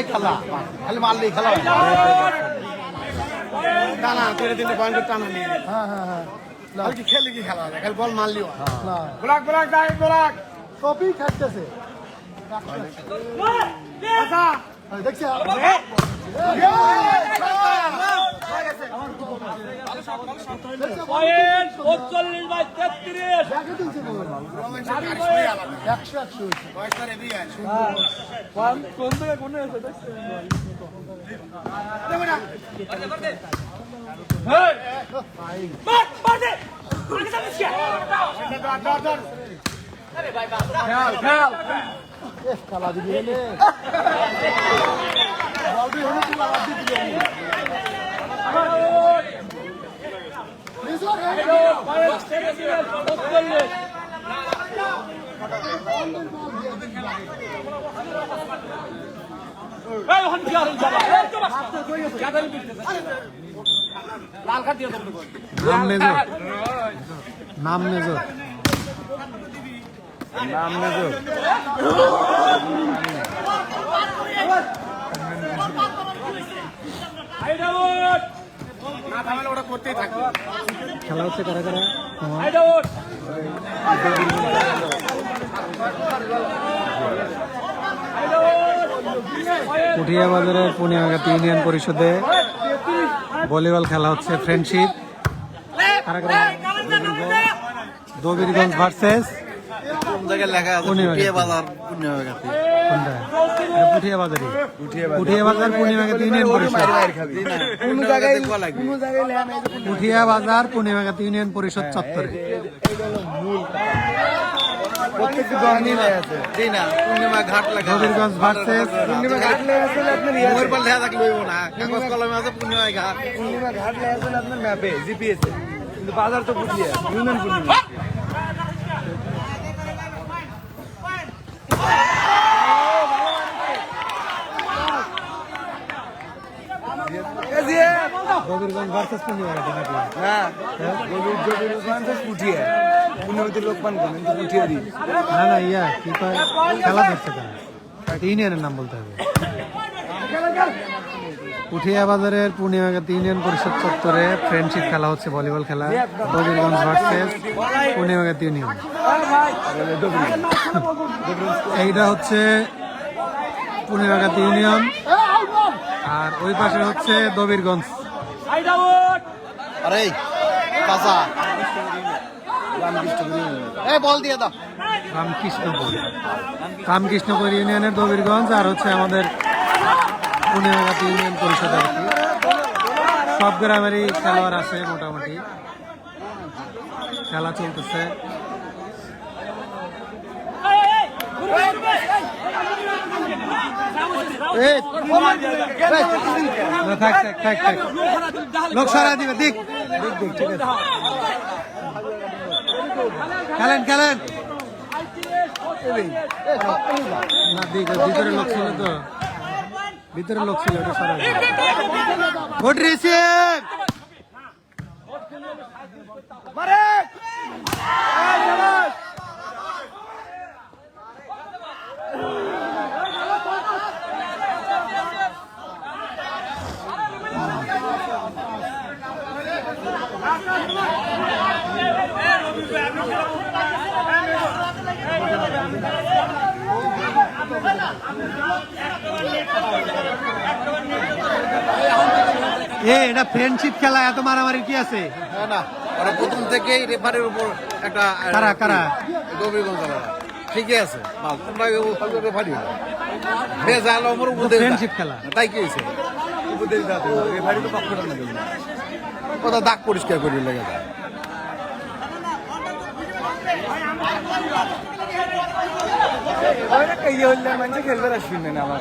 খেলা খালি মারলেই খেলা টানা তেরে দিনে পয়েন্ট টানা নিয়ে কি খেলে কি খেলা খালি বল মারলিও ব্লক ব্লক দাই ব্লক কপি খাচ্ছে আচ্ছা দেখছি পয়েন্ট 45/33 কোন থেকে কোন আছে খেলা দিবি নাম মেজর ওটা করতেই থাকবে খেলা হচ্ছে কারা কারা পুঠিয়া বাজারের পূর্ণিমাঘাট ইউনিয়ন পরিষদে ভলিবল খেলা হচ্ছে ফ্রেন্ডশিপ দবিরগঞ্জ ভার্সেস পুঠিয়া বাজার পূর্ণিমাঘাট ইউনিয়ন পরিষদ পুঠিয়া বাজার পূর্ণিমাঘাট ইউনিয়ন পরিষদ চত্বরে দবিরগঞ্জ ভার্সেস বাজার তো পুঠিয়া ইউনিয়ন পূর্ণিমা দবিরগঞ্জ ভার্সেস পূর্ণিমাঘাট পুঠিয়া পূর্ণিমাঘাটের লোক পান কিন্তু পুঠিয়া দিই না না ইয়া কি খেলা ধরছে তারা ইউনিয়নের নাম বলতে হবে পুঠিয়া বাজারের পূর্ণিমাঘাট ইউনিয়ন পরিষদ চত্বরে ফ্রেন্ডশিপ খেলা হচ্ছে ভলিবল খেলা দবিরগঞ্জ ভার্সেস পূর্ণিমাঘাট ইউনিয়ন এইটা হচ্ছে পূর্ণিমাঘাট ইউনিয়ন আর ওই পাশে হচ্ছে দবিরগঞ্জ রামকৃষ্ণপুর ইউনিয়নের দবিরগঞ্জ আর হচ্ছে আমাদের পূর্ণিমাঘাট ইউনিয়ন পরিষদ আর কি সব গ্রামেরই খেলোয়াড় আছে মোটামুটি খেলা চলতেছে লোক সরা দিবে দিক ঠিক আছে খেলেন খেলেন না দিক ভিতরে লোক ছিল তো ভিতরে লোক ছিল ওটা সরা গুড রিসিভ মারে এটা ফ্রেন্ডশিপ খেলা এত মারামারি কি আছে না ওরা প্রথম থেকেই রেফারির উপর একটা কারা কারা দবিরগঞ্জ ঠিকই আছে তোমরা রেফারি ফ্রেন্ডশিপ খেলা তাই কি হয়েছে রেফারি তো পক্ষটা না কথা দাগ পরিষ্কার করে লেগে যায় মানুষ খেলবে আসবেন না আমার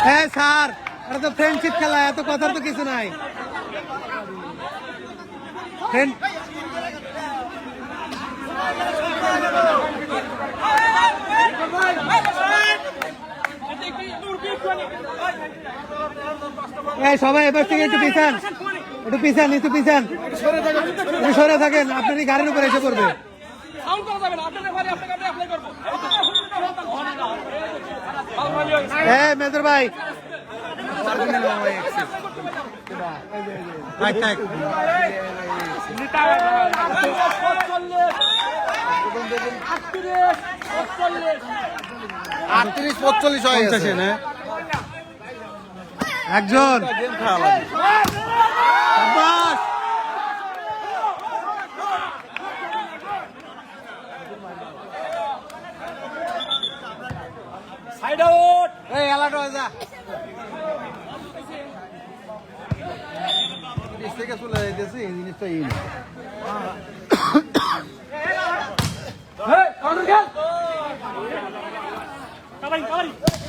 হ্যাঁ স্যার, এটা তো ফ্রেন্ডশিপ খেলা, এত কথার তো কিছু নাই। এই সবাই এবার থেকে একটু পিছান, একটু পিছান, একটু পিছান, একটু সরে থাকেন, আপনারই গাড়ির উপরে এসে পড়বে। হ্যাঁ মেজর ভাই, থাক। 38-45 হয়ে গেছে না একজন। শাবাশ। Side out. এই এলাটো যা থেকে চলে যাইতেছে এই জিনিসটা এই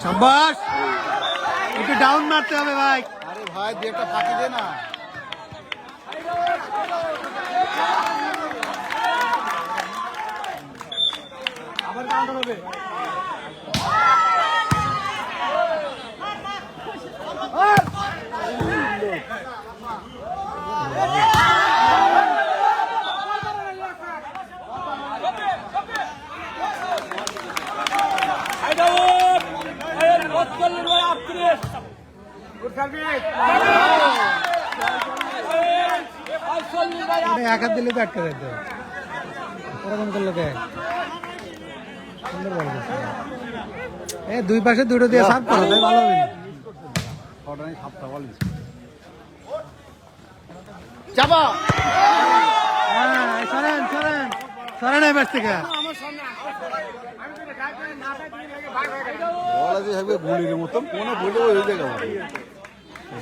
শাবাশ, একটু ডাউন মারতে হবে ভাই। আরে ভাই দুই একটা ফাঁকি দে না। আবার কাউন্টার হবে। Side out. এই 45 ভাই 38। Good service. 45 ভাই। এক হাত দিলে তো আটকে যেত, ওরকম করলো কে? সুন্দর বল করছে। এ দুই পাশে দুটো দিয়ে সার্ভ করো, তাই ভালো হবে। চাপা হ্যাঁ, সরেন সরেন সরেন এবার থেকে। বল আছে থাকবে গুলির মতন, কোনো বলে ওই জায়গা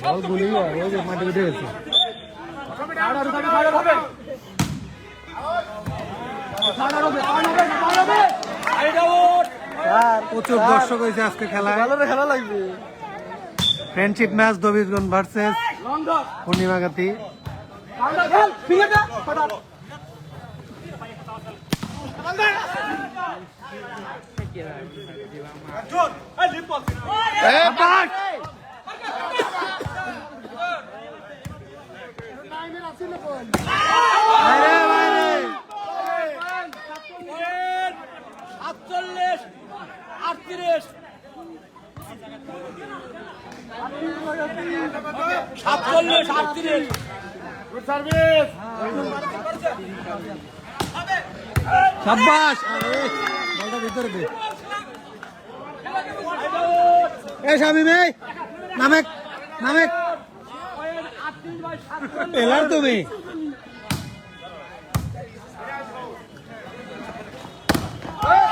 বল গুলি ওই যে মাটি উঠে গেছে। প্রচুর দর্শক হয়েছে আজকে খেলায়, খেলা লাগবে। Friendship match Dabishganj versus Purnimagati. বাইরে বাইরে 48 38 38 গুড সার্ভিস। শাবাশ, বলটা ভিতরে দে। এ শামিম, এই নামেক নামেক এলার তুমি।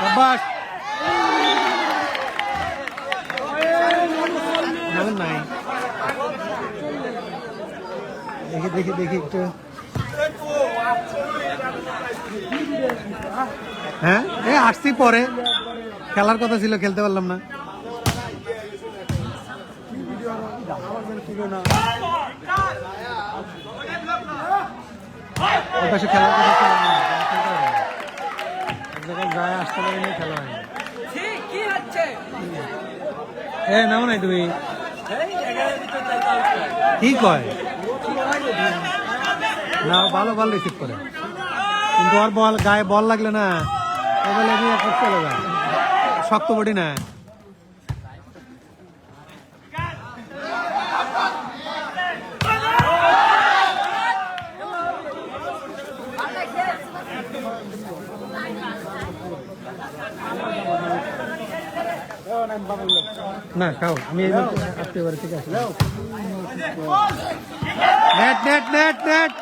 শাবাশ, নামেন নাই। দেখি দেখি দেখি একটু। হ্যাঁ এ আসছি পরে, খেলার কথা ছিল, খেলতে পারলাম না। ওর পাশে খেলার কথা ছিল না, খেলতে পারলাম না। এক জায়গায় যায় আসতে পারি না, খেলা হয়নি। এ নামো নাই তুমি, কি কয় না, ভালো বল রিসিভ করে, কিন্তু ওর বল গায়ে বল লাগলে না, ও বলে নিয়ে চলে যায়, শক্ত বডি না। না খাও, আমি এই আত্মীয় বাড়ি থেকে আসলাম। Net net net net.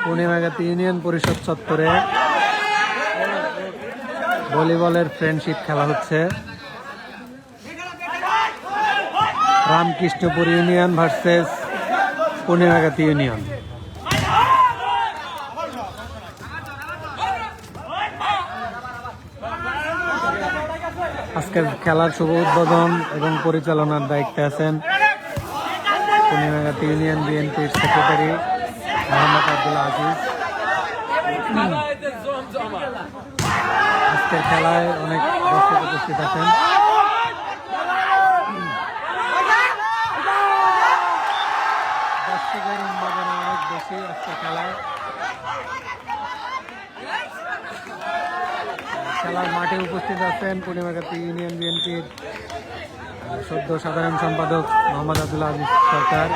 Purnimagati union পরিষদ চত্বরে ভলিবলের ফ্রেন্ডশিপ খেলা হচ্ছে। Ramkrishnapur union versus Purnimagati union. আজকের খেলার শুভ উদ্বোধন এবং পরিচালনার দায়িত্বে আছেন পূর্ণিমাগাতি ইউনিয়ন বিএনপির সেক্রেটারি মোহাম্মদ আব্দুল আজিজ। আজকের খেলায় অনেক দর্শক উপস্থিত আছেন। দর্শকের উন্মাদনা অনেক বেশি আজকের খেলায়। খেলার মাঠে উপস্থিত আছেন পূর্ণিমাগাতি ইউনিয়ন বিএনপির সদ্য সাধারণ সম্পাদক মোহাম্মদ আব্দুল আজিজ সরকার।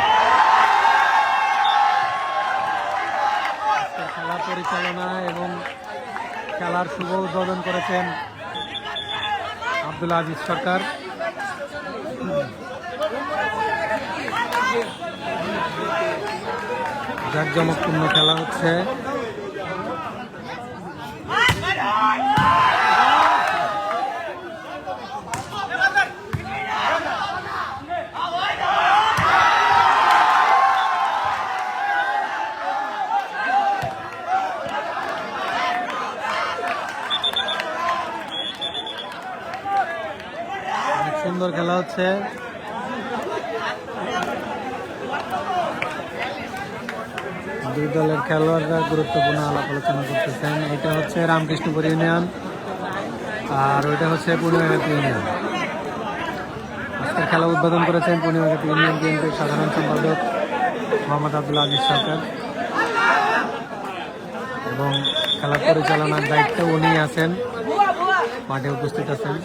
খেলা পরিচালনা এবং খেলার শুভ উদ্বোধন করেছেন আব্দুল আজিজ সরকার। জাঁকজমকপূর্ণ খেলা হচ্ছে। সুন্দর খেলা হচ্ছে। দুই দলের খেলোয়াড়রা গুরুত্বপূর্ণ আলাপ আলোচনা করতেছেন। এটা হচ্ছে রামকৃষ্ণপুর ইউনিয়ন আর ওইটা হচ্ছে পূর্ণিমাগাতি ইউনিয়ন। আজকের খেলা উদ্বোধন করেছেন পূর্ণিমাগাতি ইউনিয়ন বিএনপির সাধারণ সম্পাদক মোহাম্মদ আব্দুল আজিজ সরকার এবং খেলা পরিচালনার দায়িত্বে উনি আছেন, মাঠে উপস্থিত আছেন।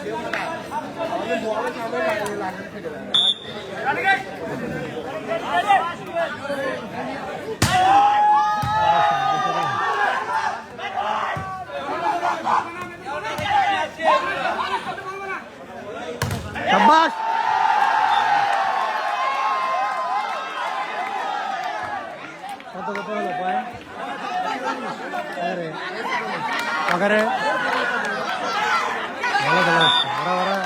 শাবাশ! কত কত হলো পয়েন্ট? আরে ভালো খেলা হচ্ছে। ওরা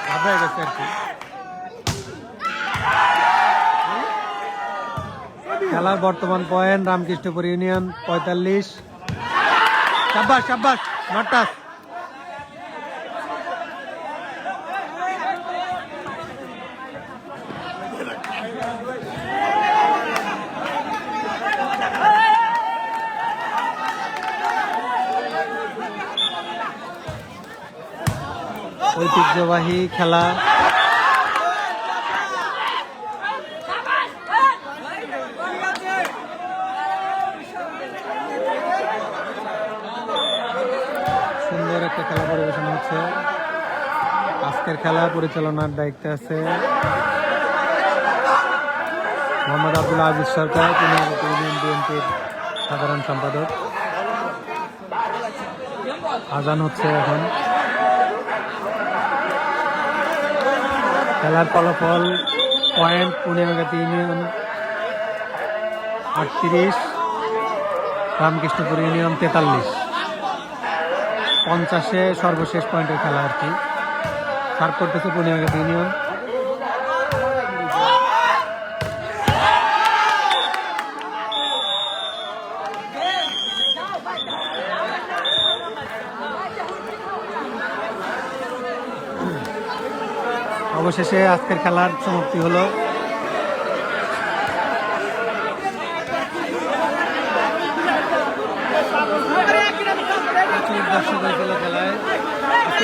ভাবে গেছে আর কি। খেলার বর্তমান পয়েন্ট রামকৃষ্ণপুর ইউনিয়ন 45। শাবাশ শাবাশ, নটাস। ঐতিহ্যবাহী খেলা। সুন্দর একটা খেলা পরিবেশন হচ্ছে। আজকের খেলা পরিচালনার দায়িত্বে আছে মোহাম্মদ আব্দুল আজিজ সরকার, পূর্ণিমাগাতি ইউনিয়ন বিএনপির সাধারণ সম্পাদক। আজান হচ্ছে এখন। খেলার ফলাফল পয়েন্ট পূর্ণিমাগাতি ইউনিয়ন 38, রামকৃষ্ণপুর ইউনিয়ন 43। 50-এ সর্বশেষ পয়েন্টের খেলা আর কি। সার্ভ করতেছে পূর্ণিমাগাতি ইউনিয়ন। অবশেষে আজকের খেলার সমাপ্তি হলো। দর্শক হয়েছিল খেলায়।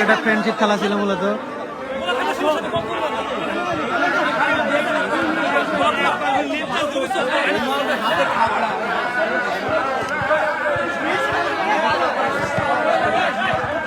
এটা ফ্রেন্ডশিপ খেলা ছিল মূলত।